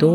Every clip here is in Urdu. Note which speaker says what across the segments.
Speaker 1: 2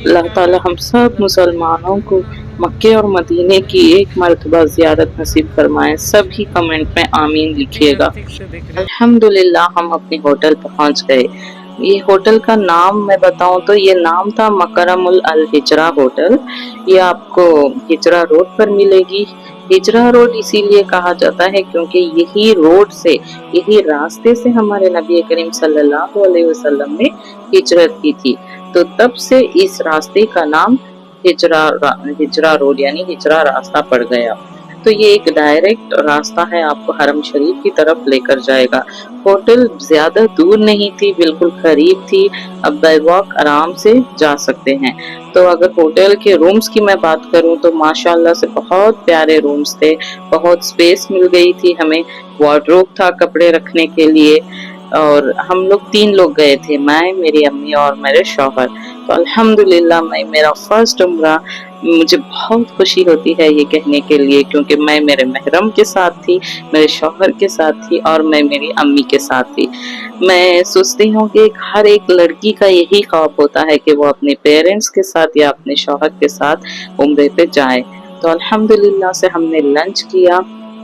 Speaker 1: اللہ تعالی ہم سب مسلمانوں کو مکے اور مدینے کی ایک مرتبہ زیارت نصیب فرمائے. سبھی کمنٹ میں آمین لکھیے گا. الحمدللہ ہم اپنے ہوٹل پہنچ گئے. یہ ہوٹل کا نام میں بتاؤں تو یہ نام تھا مکرم الہجرہ ہوٹل. یہ آپ کو ہجرہ روڈ پر ملے گی. ہجرہ روڈ اسی لیے کہا جاتا ہے کیونکہ یہی روڈ سے، یہی راستے سے ہمارے نبی کریم صلی اللہ علیہ وسلم نے ہجرت کی تھی. تو تب سے اس راستے کا نام ہجرہ روڈ یعنی ہجرہ راستہ پڑ گیا. تو یہ ایک ڈائریکٹ راستہ ہے، آپ کو حرم شریف کی طرف لے کر جائے گا. ہوٹل زیادہ دور نہیں تھی، بالکل قریب تھی. اب بائی واک آرام سے جا سکتے ہیں. تو اگر ہوٹل کے رومز کی میں بات کروں تو ماشاءاللہ سے بہت پیارے رومز تھے. بہت سپیس مل گئی تھی ہمیں. وارڈروب تھا کپڑے رکھنے کے لیے. اور ہم لوگ 3 لوگ گئے تھے، میں، میری امی اور میرے شوہر. تو الحمدللہ میرا فرسٹ عمرہ. مجھے بہت خوشی ہوتی ہے یہ کہنے کے لیے کیونکہ میں میرے محرم کے ساتھ تھی، میرے شوہر کے ساتھ تھی اور میں میری امی کے ساتھ تھی. میں سوچتی ہوں کہ ہر ایک لڑکی کا یہی خواب ہوتا ہے کہ وہ اپنے پیرنٹس کے ساتھ یا اپنے شوہر کے ساتھ عمرے پہ جائے. تو الحمدللہ سے ہم نے لنچ کیا.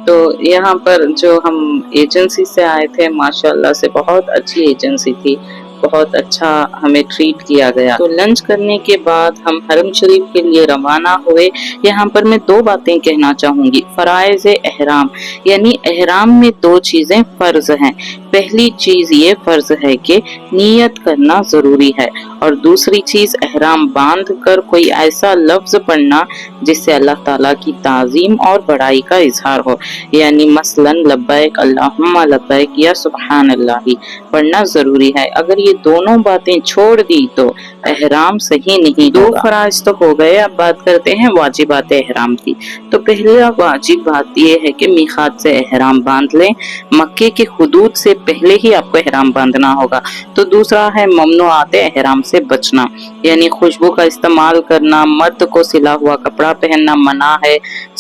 Speaker 1: تو یہاں پر جو ہم ایجنسی سے آئے تھے ماشاءاللہ سے بہت اچھی ایجنسی تھی. بہت اچھا ہمیں ٹریٹ کیا گیا. تو لنچ کرنے کے بعد ہم حرم شریف کے لیے روانہ ہوئے. یہاں پر میں 2 باتیں کہنا چاہوں گی. فرائض احرام یعنی احرام میں 2 چیزیں فرض ہیں. پہلی چیز یہ فرض ہے کہ نیت کرنا ضروری ہے، اور دوسری چیز احرام باندھ کر کوئی ایسا لفظ پڑھنا جس سے اللہ تعالیٰ کی تعظیم اور بڑائی کا اظہار ہو. یعنی مثلا لبیک اللہم لبیک یا سبحان اللہ پڑھنا ضروری ہے. اگر یہ دونوں باتیں چھوڑ دی تو احرام صحیح نہیں ہوگا. 2 فرائض تو ہو گئے، اب بات کرتے ہیں واجبات احرام کی. تو پہلا واجب بات یہ ہے کہ میقات سے احرام باندھ لیں. مکے کے حدود سے پہلے ہی آپ کو احرام باندھنا ہوگا. تو دوسرا ہے ممنوعات احرام سے بچنا، یعنی خوشبو کا استعمال کرنا، مرد کو سلا ہوا کپڑا پہننا منع ہے،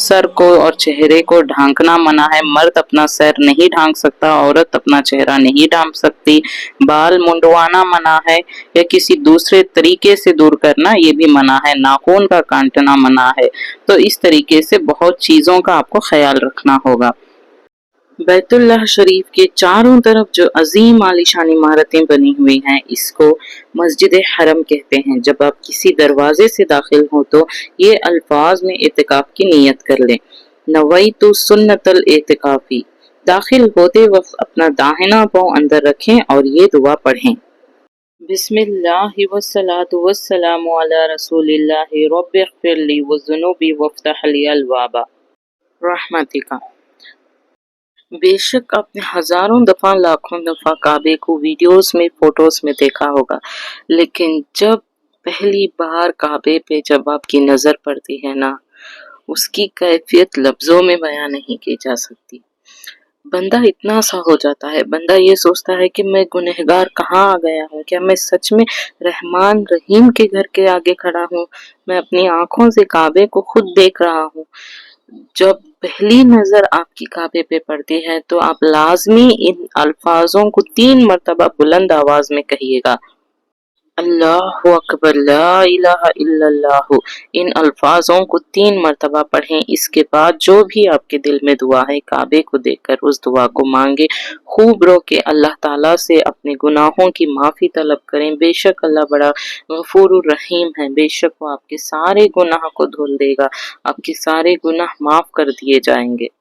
Speaker 1: سر کو اور چہرے کو ڈھانکنا منع ہے. مرد اپنا سر نہیں ڈھانک سکتا، عورت اپنا چہرہ نہیں ڈھانک سکتی. بال منڈوانا منع ہے یا کسی دوسرے طریقے سے دور کرنا یہ بھی منع ہے. ناخن کا کاٹنا منع ہے. تو اس طریقے سے بہت چیزوں کا آپ کو خیال رکھنا ہوگا. بیت اللہ شریف کے چاروں طرف جو عظیم عالیشان عمارتیں بنی ہوئی ہیں اس کو مسجد حرم کہتے ہیں. جب آپ کسی دروازے سے داخل ہو تو یہ الفاظ میں اعتکاف کی نیت کر لیں. نویت سنت الاعتکافی. داخل ہوتے وقت اپنا داہنا پاؤں اندر رکھیں اور یہ دعا پڑھیں. بسم اللہ والصلاة والسلام علی رسول اللہ رب اغفر لی وذنوبی وافتح لی الباب رحمتک. بے شک آپ نے ہزاروں دفعہ لاکھوں دفعہ کعبے کو ویڈیوز میں فوٹوز میں دیکھا ہوگا، لیکن جب پہلی بار کعبے پہ جب آپ کی نظر پڑتی ہے نا، اس کی کیفیت لفظوں میں بیان نہیں کی جا سکتی. بندہ اتنا سا ہو جاتا ہے، بندہ یہ سوچتا ہے کہ میں گنہگار کہاں آ گیا ہوں، کیا میں سچ میں رحمان رحیم کے گھر کے آگے کھڑا ہوں؟ میں اپنی آنکھوں سے کعبے کو خود دیکھ رہا ہوں. جب پہلی نظر آپ کی کعبے پہ پڑتی ہے تو آپ لازمی ان الفاظوں کو 3 مرتبہ بلند آواز میں کہیے گا. اللہ اکبر لا الہ الا اللہ. ان الفاظوں کو 3 مرتبہ پڑھیں. اس کے بعد جو بھی آپ کے دل میں دعا ہے کعبے کو دیکھ کر اس دعا کو مانگے. خوب رو کے اللہ تعالیٰ سے اپنے گناہوں کی معافی طلب کریں. بے شک اللہ بڑا غفور الرحیم ہے. بے شک وہ آپ کے سارے گناہ کو دھل دے گا، آپ کے سارے گناہ معاف کر دیے جائیں گے.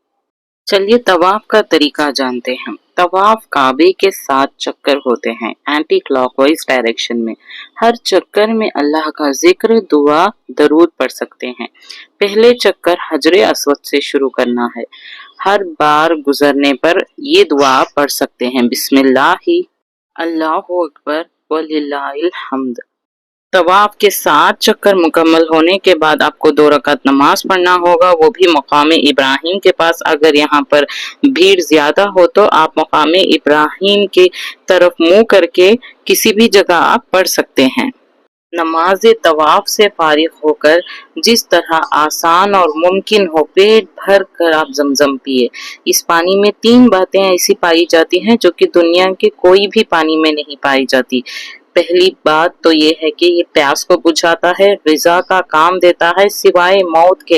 Speaker 1: چلیے طواف کا طریقہ جانتے ہیں. طواف کعبے کے 7 چکر ہوتے ہیں اینٹی کلاک وائز ڈائریکشن میں. ہر چکر میں اللہ کا ذکر، دعا، درود پڑھ سکتے ہیں. پہلے چکر حجر اسود سے شروع کرنا ہے. ہر بار گزرنے پر یہ دعا پڑھ سکتے ہیں. بسم اللہ، اللہ اکبر وللہ الحمد. طواف کے 7 چکر مکمل ہونے کے بعد آپ کو 2 رکعت نماز پڑھنا ہوگا، وہ بھی مقام ابراہیم کے پاس. اگر یہاں پر بھیڑ زیادہ ہو تو آپ مقام ابراہیم کی طرف منہ کر کے کسی بھی جگہ آپ پڑھ سکتے ہیں. نماز طواف سے فارغ ہو کر جس طرح آسان اور ممکن ہو پیٹ بھر کر آپ زمزم پیے. اس پانی میں 3 باتیں ایسی پائی جاتی ہیں جو کہ دنیا کے کوئی بھی پانی میں نہیں پائی جاتی. پہلی بات تو یہ ہے کہ یہ پیاس کو بجھاتا ہے، غذا کا کام دیتا ہے، سوائے موت کے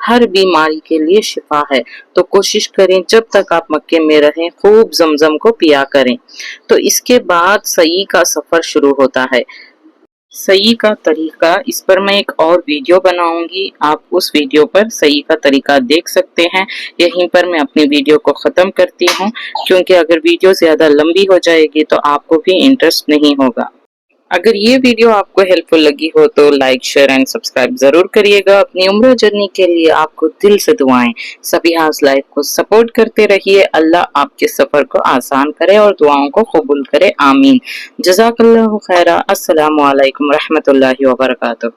Speaker 1: ہر بیماری کے لیے شفا ہے۔ تو کوشش کریں جب تک آپ مکے میں رہیں خوب زمزم کو پیا کریں۔ تو اس کے بعد سعی کا سفر شروع ہوتا ہے۔ سعی کا طریقہ، اس پر میں ایک اور ویڈیو بناؤں گی، آپ اس ویڈیو پر سعی کا طریقہ دیکھ سکتے ہیں۔ یہیں پر میں اپنی ویڈیو کو ختم کرتی ہوں، کیونکہ اگر ویڈیو زیادہ لمبی ہو جائے گی تو آپ کو بھی انٹرسٹ نہیں ہوگا۔ اگر یہ ویڈیو آپ کو ہیلپ فل لگی ہو تو لائک، شیئر اینڈ سبسکرائب ضرور کریے گا۔ اپنی عمرہ جرنی کے لیے آپ کو دل سے دعائیں۔ سبیہاز لائف کو سپورٹ کرتے رہیے۔ اللہ آپ کے سفر کو آسان کرے اور دعاؤں کو قبول کرے، آمین۔ جزاک اللہ خیرہ۔ السلام علیکم ورحمۃ اللہ وبرکاتہ۔